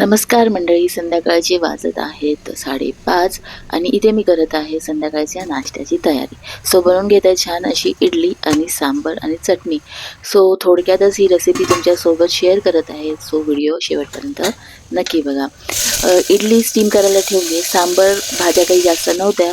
नमस्कार मंडळी, संध्याकाळचे वाजत आहेत 5:30 आणि इथे मी करत आहे संध्याकाळच्या नाश्त्याची तयारी. सो बनवून घेत आहे छान अशी इडली आणि सांबर आणि चटणी. सो थोडक्यातच ही रेसिपी तुमच्यासोबत शेअर करत आहे. सो व्हिडिओ शेवटपर्यंत नक्की बघा. इडली स्टीम करायला ठेवली. सांबर भाज्या काही जास्त नव्हत्या,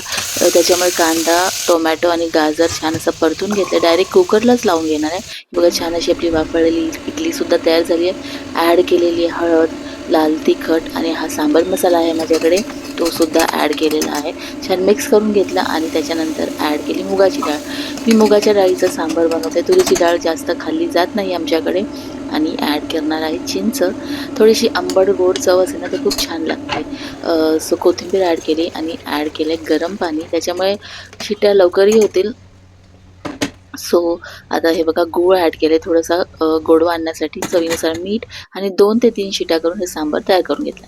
त्याच्यामुळे कांदा, टोमॅटो आणि गाजर छान असं परतून घेतलं. डायरेक्ट कुकरलाच लावून घेणार आहे. बघा छान अशी आपली वाफळलेली इडलीसुद्धा तयार झाली आहे. ॲड केलेली हळद, लाल तिखट आणि हा सांबर मसाला आहे माझ्याकडे, तो सुद्धा ॲड केलेला आहे. छान मिक्स करून घेतला आणि त्याच्यानंतर ॲड केली मुगाची डाळ. मी मुगाच्या डाळीचं सांबर बनवते. तुरीची डाळ जास्त खाल्ली जात नाही आमच्याकडे. आणि ॲड करणार आहे चिंच. थोडीशी आंबट गोड चव असेल ना तर खूप छान लागते. सो कोथिंबीर ॲड केली आणि ॲड केलं गरम पाणी, त्याच्यामुळे शिट्ट्या लवकरही होतील. सो आता हे बघा गूळ ॲड केले, थोडंसं गोडवा आणण्यासाठी. चवीनुसार मीठ आणि 2 ते 3 शिट्या करून हे सांबार तयार करून घेतलं.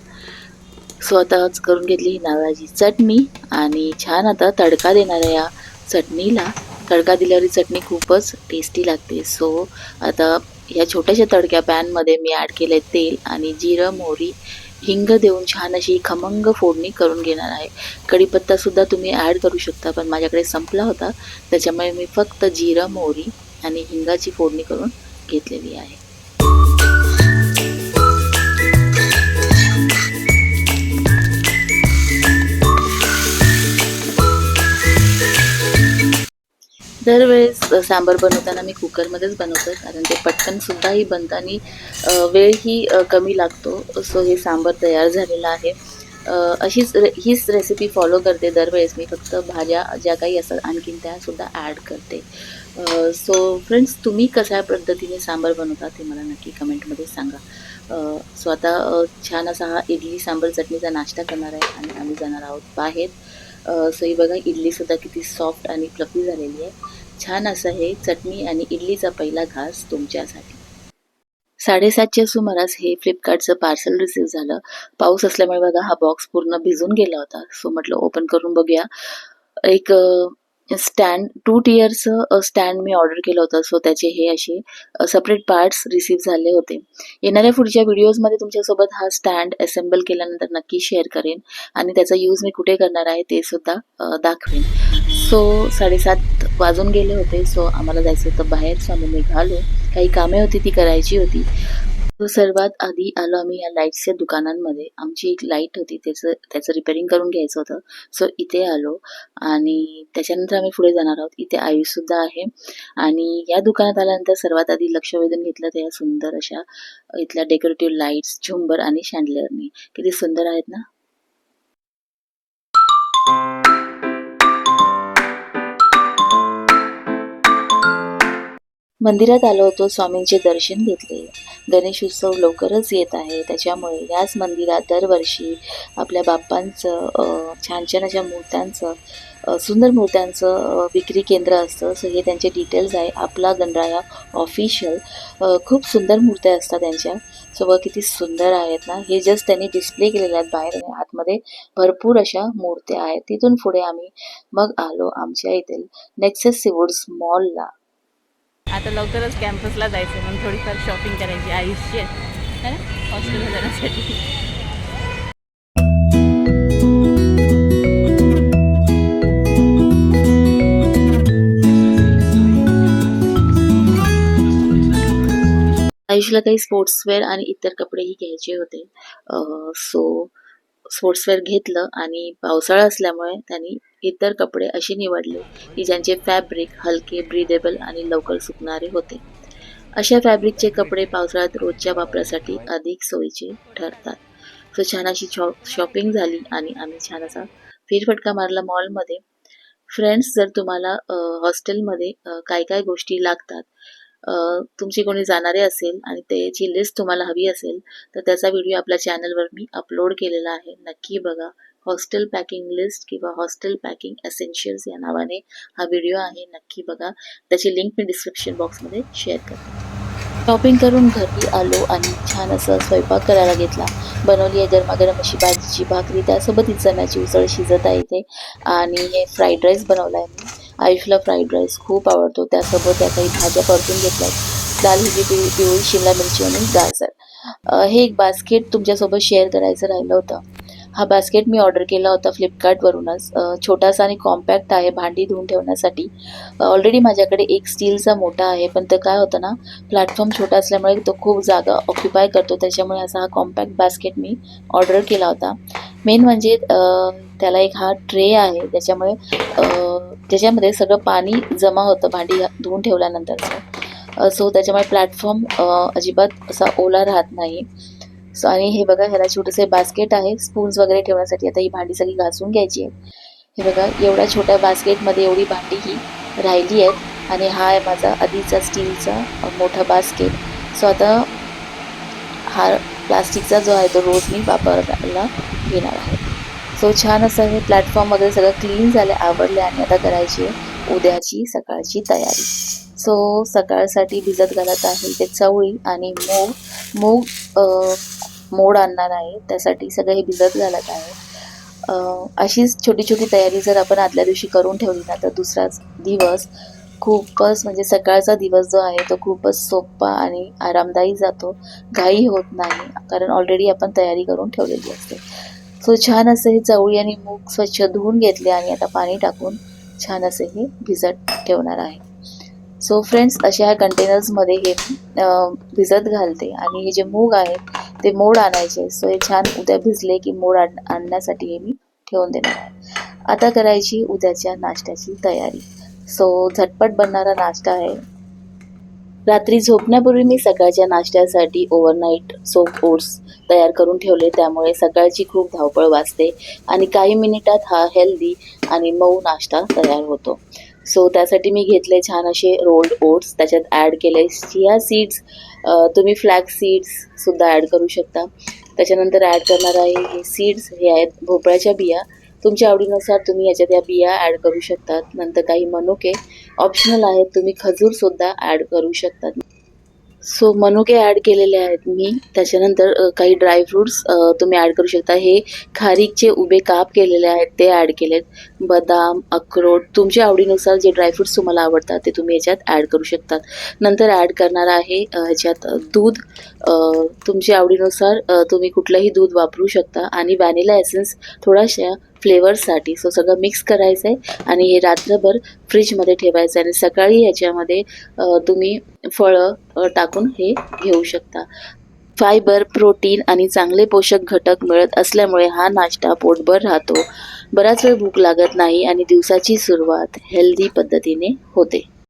सो आता करून घेतली ही नारळाची चटणी आणि छान आता तडका देणार आहे या चटणीला. तडका दिल्यावर ही चटणी खूपच टेस्टी लागते. सो आता ह्या छोट्याशा तडक्या पॅनमध्ये मी ॲड केलं आहे तेल आणि जिरं, मोहरी, हिंग देऊन छान अशी खमंग फोडणी करून घेणार आहे. कढीपत्तासुद्धा तुम्ही ॲड करू शकता, पण माझ्याकडे संपला होता, त्याच्यामुळे मी फक्त जिरं, मोहरी आणि हिंगाची फोडणी करून घेतलेली आहे. दरवेळेस सांबार बनवताना मी कुकरमध्येच बनवते, कारण ते पटकनसुद्धाही बनतं आणि वेळही कमी लागतो. सो हे सांबार तयार झालेलं आहे. हीच रेसिपी फॉलो करते दरवेळेस मी. फक्त भाज्या ज्या काही असतात आणखीन त्यासुद्धा ॲड करते. सो फ्रेंड्स, तुम्ही कशा पद्धतीने सांबार बनवता ते मला नक्की कमेंटमध्ये सांगा. सो आता छान असा हा इडली सांबार चटणीचा नाश्ता करणार आहे आणि आम्ही जाणार आहोत बाहेर. सो ही बघा इडलीसुद्धा किती सॉफ्ट आणि फ्लफी झालेली आहे. छान असं हे चटणी आणि इडलीचा पहिला घास तुमच्यासाठी. 7:30च्या सुमारास हे फ्लिपकार्टचं पार्सल रिसीव्ह झालं. पाऊस असल्यामुळे बघा हा बॉक्स पूर्ण भिजून गेला होता. सो म्हटलं ओपन करून बघूया. एक स्टँड 2 टियरचं स्टँड मी ऑर्डर केलं होतं. सो त्याचे हे असे सेपरेट पार्ट्स रिसीव्ह झाले होते. येणाऱ्या पुढच्या व्हिडिओजमध्ये तुमच्यासोबत हा स्टँड असेंबल केल्यानंतर नक्की शेअर करेन आणि त्याचा यूज मी कुठे करणार आहे ते सुद्धा दाखवेन. सो 7:30 वाजून गेले होते. सो आम्हाला जायचं होतं बाहेर. सो आम्ही निघालो. काही कामे होती ती करायची होती. तो सर्वात आधी आलो आम्ही या लाईट्सच्या दुकानांमध्ये. आमची एक लाईट होती, त्याचं रिपेअरिंग करून घ्यायचं होतं. सो इथे आलो आणि त्याच्यानंतर आम्ही पुढे जाणार आहोत. इथे आयुषसुद्धा आहे आणि या दुकानात आल्यानंतर सर्वात आधी लक्ष वेधून घेतलं तर या सुंदर अशा इथल्या डेकोरेटिव्ह लाईट्स, झुंबर आणि शँडलिअरनी. किती सुंदर आहेत ना. मंदिरात आलो होतो, स्वामींचे दर्शन घेतले. गणेश उत्सव लवकरच येत आहे, त्याच्यामुळे याच मंदिरात दरवर्षी आपल्या बाप्पांचं छान छान अशा मूर्त्यांचं, सुंदर मूर्त्यांचं विक्री केंद्र असतं. सो हे त्यांचे डिटेल्स आहे. आपला गणराया ऑफिशियल. खूप सुंदर मूर्त्या असतात त्यांच्या. सो बघा किती सुंदर आहेत ना. हे जस्ट त्यांनी डिस्प्ले केलेले आहेत बाहेर आणि आतमध्ये भरपूर अशा मूर्त्या आहेत. तिथून पुढे आम्ही मग आलो आमच्या येथील नेक्सस सीवूड्स मॉलला. आता लवकरच कॅम्पसला जायचं, म्हणून थोडीफार शॉपिंग करायची आयुष्य है ना, हॉस्टेलला जाण्यासाठी. आयुषला काही स्पोर्ट्सवेअर आणि इतर कपडेही घ्यायचे होते. सो स्पोर्ट्सवेअर घेतलं आणि पावसाळा असल्यामुळे त्यांनी इतर कपडे असे निवडले की ज्यांचे फॅब्रिक हलके, ब्रीदेबल आणि लवकर सुकणारे होते. अशा फॅब्रिकचे कपडे पावसाळ्यात रोजच्या वापरासाठी अधिक सोयीचे ठरतात. सो छान अशी शॉपिंग झाली आणि आम्ही छान असा फेरफटका मारला मॉलमध्ये. फ्रेंड्स, जर तुम्हाला हॉस्टेलमध्ये काय काय गोष्टी लागतात, तुमची कोणी जाणारे असेल आणि त्याची लिस्ट तुम्हाला हवी असेल तर त्याचा व्हिडिओ आपल्या चॅनलवर मी अपलोड केलेला आहे. नक्की बघा. हॉस्टेल पॅकिंग लिस्ट किंवा हॉस्टेल पॅकिंग एसेन्शियल्स या नावाने हा व्हिडिओ आहे. नक्की बघा. त्याची लिंक मी डिस्क्रिप्शन बॉक्समध्ये शेअर करते. शॉपिंग करून घरी आलो आणि छान असं स्वयंपाक करायला घेतला. बनवली आहे गरमागरम अशी भाजीची भाकरी, त्यासोबत ही चण्याची उसळ शिजत आहे इथे. आणि हे फ्राईड राईस बनवला आहे मी. आयुषला फ्राईड राईस खूप आवडतो. त्यासोबत त्या काही भाज्या परतून घेतल्या आहेत. लाल हिरवी पिवळी शिमला मिरची आणि गाजर. हे एक बास्केट तुमच्यासोबत शेअर करायचं राहिलं होतं. हा बास्केट मी ऑर्डर केला होता फ्लिपकार्टवरूनच. छोटासा आणि कॉम्पॅक्ट आहे भांडी धुवून ठेवण्यासाठी. ऑलरेडी माझ्याकडे एक स्टीलचा मोठा आहे, पण ते काय होतं ना, प्लॅटफॉर्म छोटा असल्यामुळे तो खूप जागा ऑक्युपाय करतो. त्याच्यामुळे असा हा कॉम्पॅक्ट बास्केट मी ऑर्डर केला होता. मेन म्हणजे त्याला एक हा ट्रे आहे, त्याच्यामुळे त्याच्यामध्ये सगळं पाणी जमा होतं भांडी धुवून ठेवल्यानंतरचं. सो त्याच्यामुळे प्लॅटफॉर्म अजिबात असा ओला राहत नाही. सो आणि हे बघा, ह्याला छोटंसं बास्केट आहे स्पून्स वगैरे ठेवण्यासाठी. आता ही भांडी सगळी घासून घ्यायची आहे. हे बघा, एवढ्या छोट्या बास्केटमध्ये एवढी भांडी ही राहिली आहेत. आणि हा आहे माझा आधीचा स्टीलचा मोठा बास्केट. सो आता हा प्लास्टिकचा जो आहे तो रोज मी वापरायला घेणार आहे. सो छान असं हे प्लॅटफॉर्म वगैरे सगळं क्लीन झालं, आवरले आणि आता करायची आहे उद्याची सकाळची तयारी. सो सकाळसाठी भिजत घालत आहे ते चवळी आणि मूग. मूग मोड आणणार आहे, त्यासाठी सगळं हे भिजत घालत आहे. अशीच छोटी छोटी तयारी जर आपण आदल्या दिवशी करून ठेवली ना, तर दुसराच दिवस खूपच म्हणजे सकाळचा दिवस जो आहे तो खूपच सोपा आणि आरामदायी जातो. घाई होत नाही, कारण ऑलरेडी आपण तयारी करून ठेवलेली असते. सो छान असे हे चवळी आणि मूग स्वच्छ धुवून घेतले आणि आता पाणी टाकून छान असे हे भिजत ठेवणार आहे. सो फ्रेंड्स, अशा ह्या कंटेनर्समध्ये हे भिजत घालते आणि हे जे मूग आहे ते मोड आणायचे. सो हे छान उद्या भिजले की मोड आणण्यासाठी हे मी ठेवून देणार आहे. आता करायची उद्याच्या नाश्त्याची तयारी. सो झटपट बनणारा नाश्ता आहे. रात्री झोपण्यापूर्वी मी सकाळच्या नाश्त्यासाठी ओव्हरनाईट सोप ओट्स तयार करून ठेवले, त्यामुळे सकाळची खूप धावपळ वाचते आणि काही मिनिटात हा हेल्दी आणि मऊ नाश्ता तयार होतो. सो त्यासाठी मी घेतले छान असे रोल्ड ओट्स, त्याच्यात ॲड केले चिया सीड्स. तुम्ही फ्लॅक्स सीड्ससुद्धा ॲड करू शकता. त्याच्यानंतर ॲड करणार आहे हे सीड्स, हे आहेत भोपळ्याच्या बिया. तुमच्या आवडीनुसार तुम्ही याच्यात या बिया ॲड करू शकतात. नंतर काही मनुके ऑप्शनल आहेत, तुम्ही खजूरसुद्धा ॲड करू शकतात. सो मनुके ॲड केलेले आहेत मी. त्याच्यानंतर काही ड्रायफ्रूट्स तुम्ही ॲड करू शकता. हे खारीकचे उभे काप केलेले आहेत ते ॲड केलेत. बदाम, अक्रोड तुमच्या आवडीनुसार जे ड्रायफ्रूट्स तुम्हाला आवडतात ते तुम्ही याच्यात ॲड करू शकतात. नंतर ॲड करणार आहे ह्याच्यात दूध. तुमच्या आवडीनुसार तुम्ही कुठलंही दूध वापरू शकता आणि व्हॅनिला एसेन्स थोड्याशा फ्लेवरसाठी. सो सगळं मिक्स करायचं आहे आणि हे रात्रभर फ्रीजमध्ये ठेवायचं आहे आणि सकाळी ह्याच्यामध्ये तुम्ही फळं टाकून हे घेऊ शकता. फायबर, प्रोटीन आणि चांगले पोषक घटक मिळत असल्यामुळे हा नाश्ता पोटभर राहतो. बराच वेळ भूक लागत नाही आणि दिवसाची सुरुवात हेल्दी पद्धतीने होते.